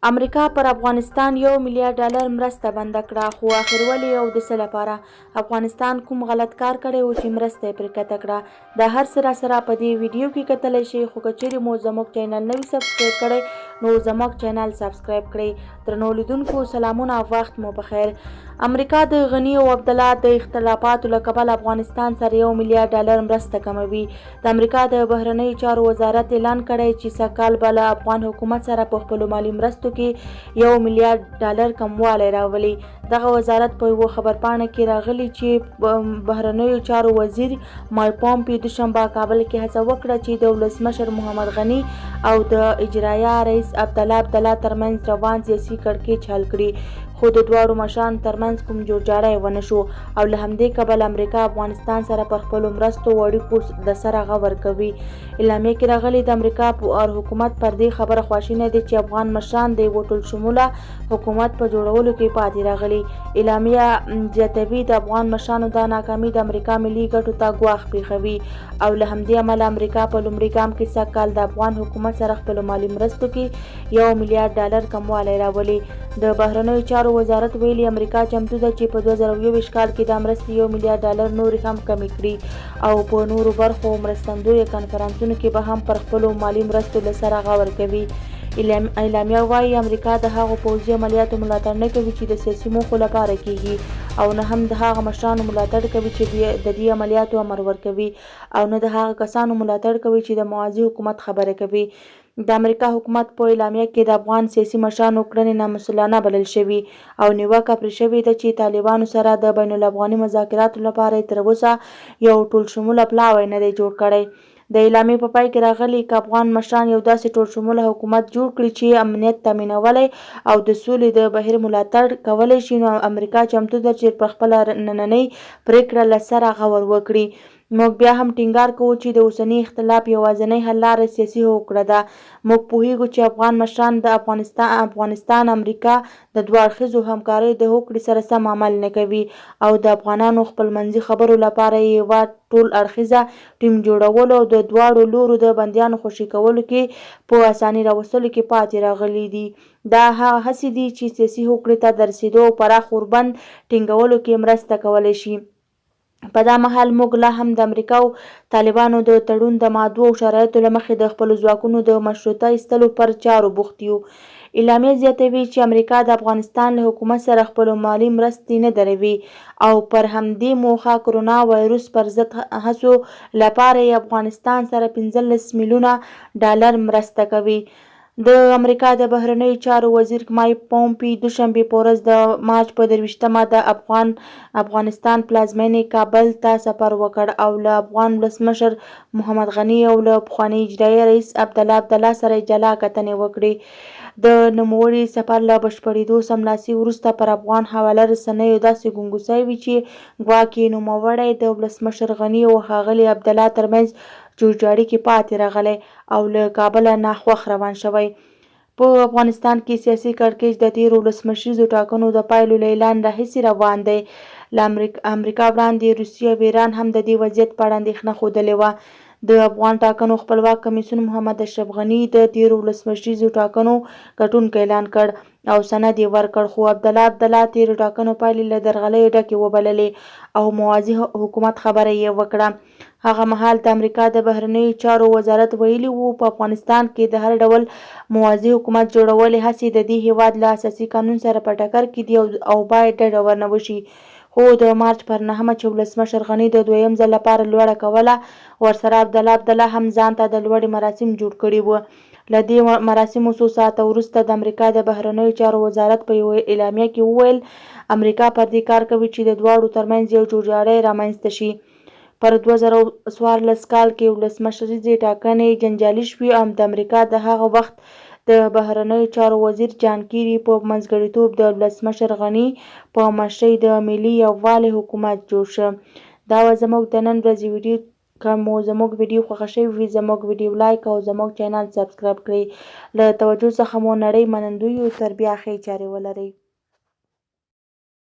امریکا پر افغانستان $1 ملیارد مرسته بنده کړه، خو اخر ولې او د څه لپاره؟ افغانستان کوم غلط کار کړی و چې مرسته یې پرې قطع کړه؟ دا هر څه راسره په دې ویډیو کې کتلی شئ، خو که چیرې مو زموږ چینل نه وي سبسکرایب کړی نو زموږ چینل سبسکرایب کړئ. درنو لیدونکو سلامونه او وخت مو بخیر. امریکا د غني او عبدالله د اختلافاتو له کبله افغانستان سره $1 ملیارد مرسته کموي. د امریکا د بهرنیو چارو وزارت اعلان کړی چې سږکال به له افغان حکومت سره په خپلو مالي مرستو کې $1 ملیارد کموالی راولي. دغه وزارت په یوه خبرپاڼه کې راغلي چې بهرنیو چارو وزیر مایک پومپیو دوشنبه کابل کې هڅه وکړه چې د ولسمشر محمد غني او د اجرایه رئیس عبدالله ترمنځ روان سیاسي کړکېچ حل کړي، خو د دواړو مشرانو ترمنځ کوم جوړجاړی ونه شو او له همدې کبله امریکا افغانستان سره پر خپلو مرستو او اړیکو د سره غور کوي. اعلامیه کې راغلي د امریکا او حکومت پر دې خبره خواشینی دي چې افغان مشران د یوه ټولشموله حکومت په جوړولو کې پاتې راغلي. اعلامیه زیاتوي د افغان مشرانو دا ناکامي د امریکا ملي ګټو ته ګواښ پېښوي او له همدې امله امریکا په لومړي ګام کې سږکال د افغان حکومت سره خپلو مالي مرستو کې $1 ملیارد کموالی راولي. د بهرنیو چارو وزارت ویلي امریکا چمتو ده چې په 2021 کال کې د مرستې $1 ملیارد نورې هم کمې کړي او په نورو برخو مرستندویه کنفرانسونو کې به هم پر خپلو مالي مرستو له سره غور کوي. اعلامیه وایي امریکا د هغو پوځي عملیاتو ملاتړ نه کوي چې د سیاسي موخو لپاره کیږي او نه هم د هغه مشرانو ملاتړ کوي چې د دې عملیاتو امر ورکوي او نه د هغه کسانو ملاتړ کوي چې د موازي حکومت خبره کوي. د امریکا حکومت په اعلامیه کې د افغان سیاسي مشرانو کړنې نامسؤلانه بلل شوي او نیوکه پرې شوې ده چې طالبانو سره د بین الافغاني مذاکراتو لپاره تر اوسه یو ټولشموله پلاوی نه دی جوړ کړی. د اعلامیې په پای کې راغلي که افغان مشران یو داسې ټولشموله حکومت جوړ کړي چې امنیت تامینولی او د سولې د بهیر ملاتړ کولی شي، نو امریکا چمتو ده چې پر خپله نننۍ پرېکړه له سره غور وکړي. موږ بیا هم ټینګار کوو چې د اوسني اختلاف یوازینۍ حل لاره سیاسي هوکړه ده. موږ پوهیږو چې افغان مشران د افغانستان امریکا د دوه اړخیزو همکاریو د هوکړې سره سم عمل نه کوي او د افغانانو خپلمنځي خبرو لپاره یوه ټول اړخیزه ټیم جوړولو او د دواړو لورو د بندیانو خوشي کولو کې په اساني راوستلو کې پاتې راغلي دي. دا هغه هڅې دي چې سیاسي هوکړې ته د رسېدو او پراخ اوربند ټینګولو کې مرسته کولی شي. په دا مهال موږ لا هم د امریکا او طالبانو د تړون د مادو او شرایطو له مخې د خپلو ځواکونو د مشروطه ایستلو پر چارو بوخت یو. اعلامیه زیاتوي چې امریکا د افغانستان له حکومت سره خپلو مالي مرستې نه دروي او پر همدې موخه کرونا وایروس پر ضد هڅو لپاره یې افغانستان سره $15 میلیونه مرسته کوي. د امریکا د بهرنیو چارو وزیر مایک پومپیو دوشنبې په ورځ د مارچ په 23مه د افغانستان پلازمینې کابل ته سفر وکړ او له افغان ولسمشر محمد غني او له پخواني اجرایه رئیس عبدالله سره جلا کتنې وکړې. د نوموړي سفر له بشپړېدو سملاسي وروسته پر افغان حواله رسنیو داسې ګونګسای وي چې ګواکې نوموړی د ولسمشر غني او ښاغلي عبدالله ترمنځ جوړجاړي کې پاتې راغلی او له کابله ناخوښ روان شوی. په افغانستان کې سیاسي کړکېچ د تېرو ولسمشریزو ټاکنو د پایلو له اعلان راهیسې روان دی. له امریکا وړاندې روسیه او ایران هم د دې وضعیت په اړه اندېښنه ښودلې وه. د افغان ټاکنو خپلواک کمیسیون محمد اشرف غني د تېرو ولسمشریزو ټاکنو ګټونکی اعلان کړ او سند یې ورکړ، خو عبدالله تېرو ټاکنو پایلې له درغلیو ډکې وبللې او موازي حکومت خبره یې وکړه. هغه مهال د امریکا د بهرنیو چارو وزارت ویلي وو په افغانستان کې د هر ډول موازي حکومت جوړولو هڅې د دې هیواد له اساسي قانون سره په ټکر کې دي او باید ډډه ورنه وشي. خو د مارچ پر 9مه چې ولسمشر غني د دویم ځل لپاره لوړه کوله، ورسره عبدالله هم ځان ته د لوړې مراسم جوړ کړي وو. له دې مراسمو څو ساعته وروسته د امریکا د بهرنیو چارو وزارت په یوه اعلامیه کې وویل امریکا پر دې کار کوي چې د دواړو ترمنځ یو جوړجاړی رامنځته شي. پر 2014 کال کې ولسمشریزې ټاکنې جنجالي شوې او د امریکا د هغه وخت د بهرنیو چارو وزیر جان کیري په منځګړیتوب د ولسمشر غني په مشرۍ د ملي یووالي حکومت جوړ شو. دا و زموږ د نن ورځې ویډیو. که مو زموږ ویډیو خوښه شوې وي زموږ ویډیو لایک او زموږ چینل سبسکرایب کړئ. له توجه څخه مو نړۍ منندوی یو. تر بیا ښې چارې ولرئ.